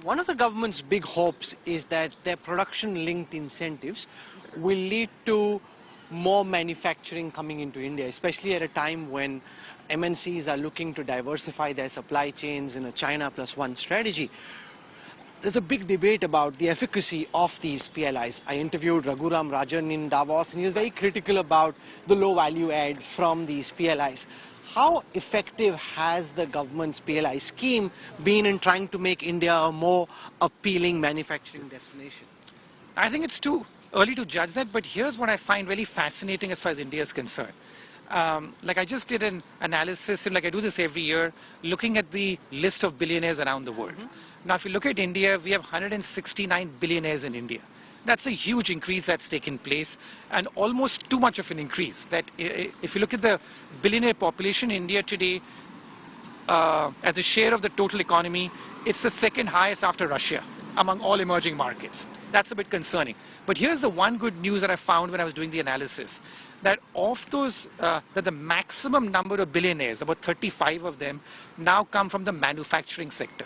One of the government's big hopes is that their production-linked incentives will lead to more manufacturing coming into India, especially at a time when MNCs are looking to diversify their supply chains in a China plus one strategy. There's a big debate about the efficacy of these PLIs. I interviewed Raghuram Rajan in Davos, and he was very critical about the low value add from these PLIs. How effective has the government's PLI scheme been in trying to make India a more appealing manufacturing destination? I think it's too early to judge that, but here's what I find really fascinating as far as India is concerned. Like I just did an analysis, and like I do this every year, looking at the list of billionaires around the world. Now, if you look at India, we have 169 billionaires in India. That's a huge increase that's taken place, and almost too much of an increase. That if you look at the billionaire population in India today, as a share of the total economy, it's the second highest after Russia among all emerging markets. That's a bit concerning. But here's the one good news that I found when I was doing the analysis, that of those, that the maximum number of billionaires, about 35 of them, now come from the manufacturing sector.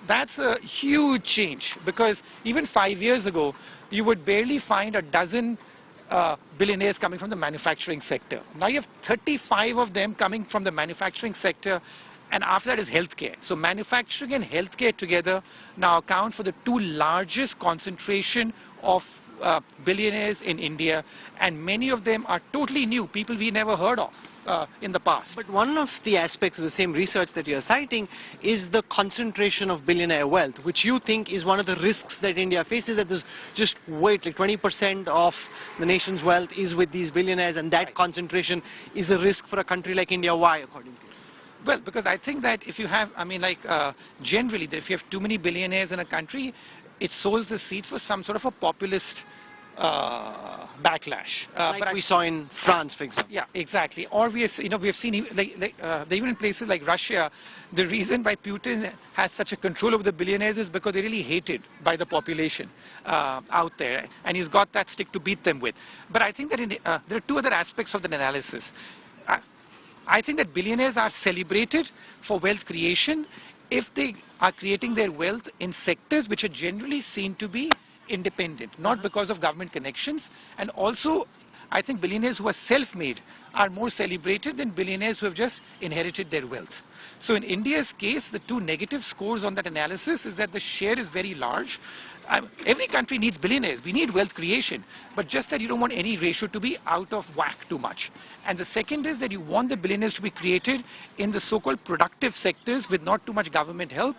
That's a huge change, because even 5 years ago, you would barely find a dozen billionaires coming from the manufacturing sector. Now you have 35 of them coming from the manufacturing sector, and after that is healthcare. So manufacturing and healthcare together now account for the two largest concentration of billionaires in India, and many of them are totally new, people we never heard of in the past. But one of the aspects of the same research that you're citing is the concentration of billionaire wealth, which you think is one of the risks that India faces, that there's just like 20% of the nation's wealth is with these billionaires, and that concentration is a risk for a country like India. Why, according to you? Well, because I think that if you have, generally, if you have too many billionaires in a country, it sows the seeds for some sort of a populist backlash. Like we saw in France, for example. Yeah, exactly. Or we have seen even in places like Russia, the reason why Putin has such a control over the billionaires is because they're really hated by the population out there, and he's got that stick to beat them with. But I think that there are two other aspects of the analysis. I think that billionaires are celebrated for wealth creation if they are creating their wealth in sectors which are generally seen to be independent, not because of government connections. And also, I think billionaires who are self-made are more celebrated than billionaires who have just inherited their wealth. So in India's case, the two negative scores on that analysis is that the share is very large. Every country needs billionaires. We need wealth creation, but just that you don't want any ratio to be out of whack too much. And the second is that you want the billionaires to be created in the so-called productive sectors with not too much government help.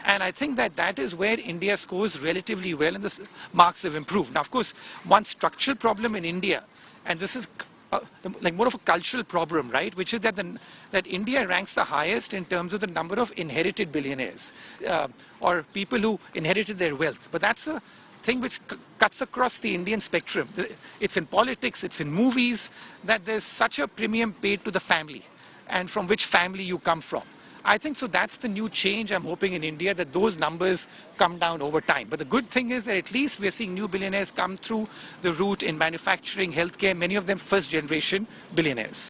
And I think that that is where India scores relatively well, and the marks have improved. Now, of course, one structural problem in India, and this is like more of a cultural problem, right, which is that that India ranks the highest in terms of the number of inherited billionaires or people who inherited their wealth. But that's a thing which cuts across the Indian spectrum. It's in politics, it's in movies, that there's such a premium paid to the family and from which family you come from. I think so that's the new change I'm hoping in India, that those numbers come down over time. But the good thing is that at least we're seeing new billionaires come through the route in manufacturing, healthcare, many of them first generation billionaires.